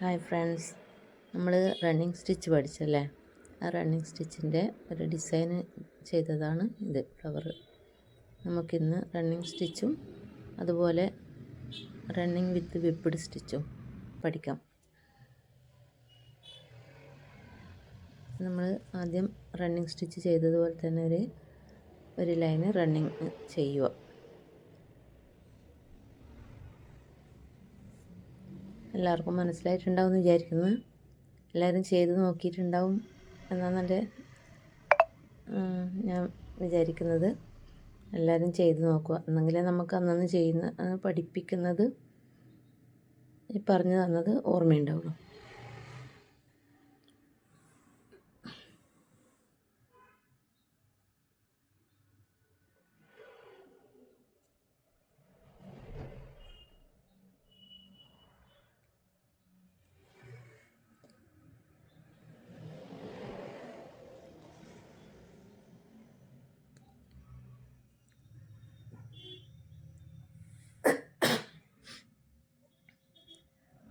Hi friends, നമ്മൾ running stitch പഠിച്ചല്ലേ? ആ running സ്റ്റിച്ചിൻ്റെ ഒരു ഡിസൈന് ചെയ്തതാണ് ഇത് ഫ്ലവർ. നമുക്കിന്ന് റണ്ണിങ് സ്റ്റിച്ചും അതുപോലെ റണ്ണിങ് വിത്ത് വിപ്പിഡ് സ്റ്റിച്ചും പഠിക്കാം. നമ്മൾ ആദ്യം റണ്ണിങ് സ്റ്റിച്ച് ചെയ്തതുപോലെ തന്നെ ഒരു ലൈന് റണ്ണിങ് ചെയ്യുക. എല്ലാവർക്കും മനസ്സിലായിട്ടുണ്ടാവും എന്ന് വിചാരിക്കുന്നു. എല്ലാവരും ചെയ്ത് നോക്കിയിട്ടുണ്ടാവും എന്നാണ് ഞാൻ വിചാരിക്കുന്നത്. എല്ലാവരും ചെയ്ത് നോക്കുക, എന്നെങ്കിലേ നമുക്ക് അന്നന്ന് പഠിപ്പിക്കുന്നത് ഈ പറഞ്ഞു തന്നത് ഓർമ്മയുണ്ടാവുള്ളൂ.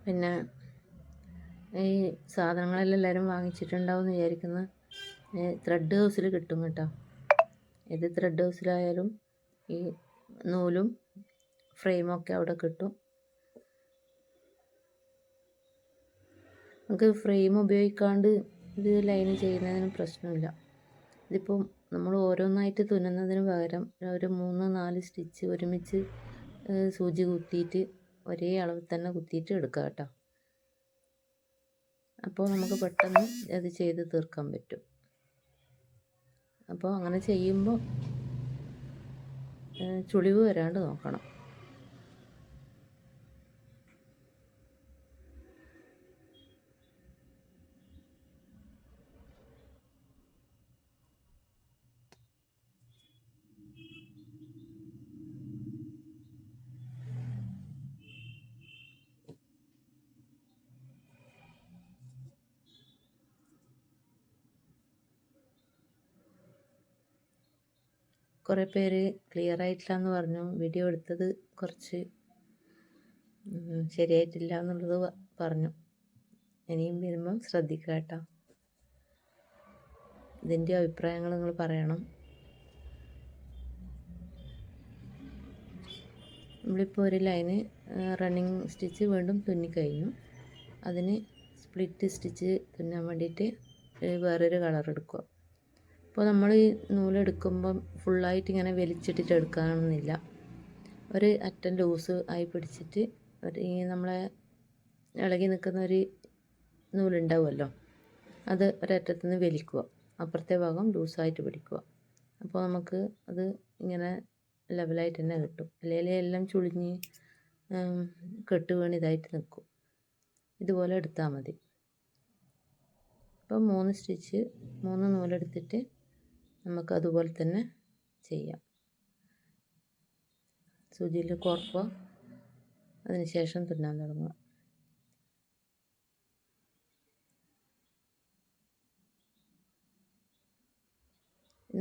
പിന്നെ ഈ സാധനങ്ങളെല്ലാം എല്ലാവരും വാങ്ങിച്ചിട്ടുണ്ടാവും എന്ന് വിചാരിക്കുന്നു. ത്രെഡ് ഹൗസിൽ കിട്ടും കേട്ടോ. ഏത് ത്രെഡ് ഹൗസിലായാലും ഈ നൂലും ഫ്രെയിമൊക്കെ അവിടെ കിട്ടും. നമുക്ക് ഫ്രെയിം ഉപയോഗിക്കാണ്ട് ഇത് ലൈൻ ചെയ്യുന്നതിന് പ്രശ്നമില്ല. ഇതിപ്പം നമ്മൾ ഓരോന്നായിട്ട് തുന്നുന്നതിന് പകരം ഒരു 3-4 സ്റ്റിച്ച് ഒരുമിച്ച് സൂചി കുത്തിയിട്ട് ഒരേ അളവിൽ തന്നെ കുത്തിയിട്ട് എടുക്കുക കേട്ടോ. അപ്പോൾ നമുക്ക് പെട്ടെന്ന് അത് ചെയ്ത് തീർക്കാൻ പറ്റും. അപ്പോൾ അങ്ങനെ ചെയ്യുമ്പോൾ ചുളിവ് വരാണ്ട് നോക്കണം. കുറേ പേര് ക്ലിയർ ആയിട്ടില്ല എന്ന് പറഞ്ഞു. വീഡിയോ എടുത്തത് കുറച്ച് ശരിയായിട്ടില്ല എന്നുള്ളത് പറഞ്ഞു. ഇനിയും വരുമ്പം ശ്രദ്ധിക്കുക കേട്ടോ. ഇതിൻ്റെ അഭിപ്രായങ്ങൾ നിങ്ങൾ പറയണം. നമ്മളിപ്പോൾ ഒരു ലൈന് റണ്ണിങ് സ്റ്റിച്ച് വീണ്ടും തുന്നിക്കഴിഞ്ഞു. അതിന് സ്പ്ലിറ്റ് സ്റ്റിച്ച് തുന്നാൻ വേണ്ടിയിട്ട് വേറൊരു കളർ എടുക്കുക. അപ്പോൾ നമ്മൾ ഈ നൂലെടുക്കുമ്പം ഫുള്ളായിട്ട് ഇങ്ങനെ വലിച്ചിട്ടിട്ട് എടുക്കാനൊന്നുമില്ല. ഒരു അറ്റം ലൂസ് ആയി പിടിച്ചിട്ട് ഈ നമ്മളെ ഇളകി നിൽക്കുന്ന ഒരു നൂലുണ്ടാവുമല്ലോ, അത് ഒരറ്റത്തുനിന്ന് വലിക്കുക, അപ്പുറത്തെ ഭാഗം ലൂസായിട്ട് പിടിക്കുക. അപ്പോൾ നമുക്ക് അത് ഇങ്ങനെ ലെവലായിട്ട് തന്നെ കിട്ടും. അല്ലെങ്കിൽ എല്ലാം ചുളിഞ്ഞ് കെട്ട് വീണ് ഇതായിട്ട് നിൽക്കും. ഇതുപോലെ എടുത്താൽ മതി. അപ്പോൾ 3 സ്റ്റിച്ച് 3 നൂലെടുത്തിട്ട് നമുക്ക് അതുപോലെ തന്നെ ചെയ്യാം. സൂചിയിൽ കോർക്കുക, അതിനുശേഷം തുന്നാൻ തുടങ്ങുക.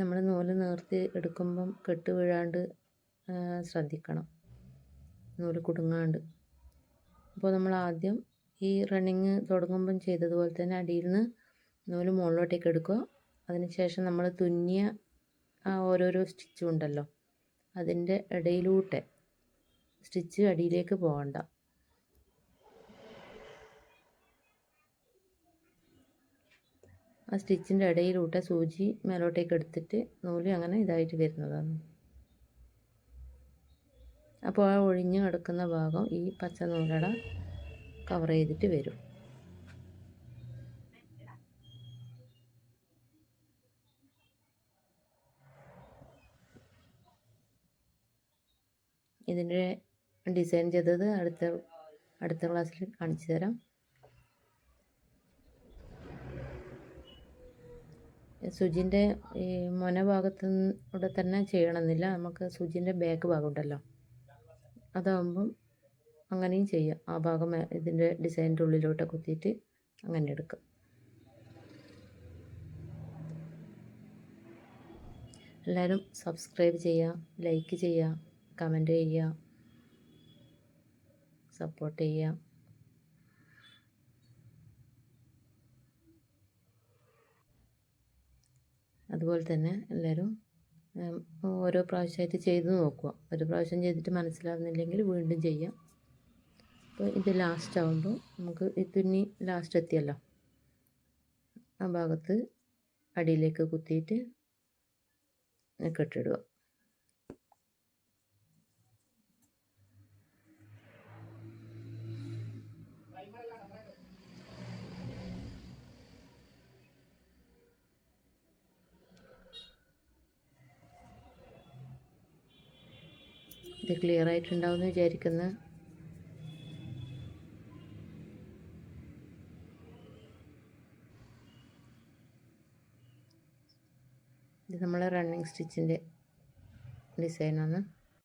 നമ്മൾ നൂല് നേർത്തി എടുക്കുമ്പം കെട്ട് വീഴാണ്ട് ശ്രദ്ധിക്കണം, നൂല് കുടുങ്ങാണ്ട്. അപ്പോൾ നമ്മൾ ആദ്യം ഈ റണ്ണിങ് തുടങ്ങുമ്പം ചെയ്തതുപോലെ തന്നെ അടിയിൽ നിന്ന് നൂല് മുകളിലോട്ടേക്ക് എടുക്കുക. അതിനുശേഷം നമ്മൾ തുന്നിയ ആ ഓരോരോ സ്റ്റിച്ചും ഉണ്ടല്ലോ, അതിൻ്റെ ഇടയിലൂടെ സ്റ്റിച്ച് അടിയിലേക്ക് പോകണ്ട. ആ സ്റ്റിച്ചിൻ്റെ ഇടയിലൂടെ സൂചി മേലോട്ടേക്ക് എടുത്തിട്ട് നൂല് അങ്ങനെ ഇതായിട്ട് വരുന്നതാണ്. അപ്പോൾ ആ ഒഴിഞ്ഞ് കിടക്കുന്ന ഭാഗം ഈ പച്ച നൂലട കവർ ചെയ്തിട്ട് വരും. ഇതിൻ്റെ ഡിസൈൻ ചെയ്തത് അടുത്ത ക്ലാസ്സിൽ കാണിച്ചു തരാം. സൂചിൻ്റെ ഈ മൊന ഭാഗത്തൂടെ തന്നെ ചെയ്യണമെന്നില്ല. നമുക്ക് സൂചിൻ്റെ ബാക്ക് ഭാഗം ഉണ്ടല്ലോ, അതാകുമ്പം അങ്ങനെയും ചെയ്യാം. ആ ഭാഗം ഇതിൻ്റെ ഡിസൈനിൻ്റെ ഉള്ളിലോട്ട് കുത്തിയിട്ട് അങ്ങനെ എടുക്കാം. എല്ലാവരും സബ്സ്ക്രൈബ് ചെയ്യുക, ലൈക്ക് ചെയ്യുക, കമൻറ്റ് ചെയ്യുക, സപ്പോർട്ട് ചെയ്യുക. ഇതുപോലെ തന്നെ എല്ലാവരും ഓരോ പ്രാവശ്യമായിട്ട് ചെയ്ത് നോക്കുക. ഒരു പ്രാവശ്യം ചെയ്തിട്ട് മനസ്സിലാവുന്നില്ലെങ്കിൽ വീണ്ടും ചെയ്യാം. അപ്പോൾ ഇത് ലാസ്റ്റ് ആകുമ്പോൾ നമുക്ക് ഈ തുന്നി ലാസ്റ്റ് എത്തിയല്ലോ, ആ ഭാഗത്ത് അടിയിലേക്ക് കുത്തിയിട്ട് കെട്ടിടുക. ഇത് ക്ലിയർ ആയിട്ടുണ്ടാവുമെന്ന് വിചാരിക്കുന്നു. ഇത് നമ്മളെ റണ്ണിങ് സ്റ്റിച്ചിൻ്റെ ഡിസൈനാണ്.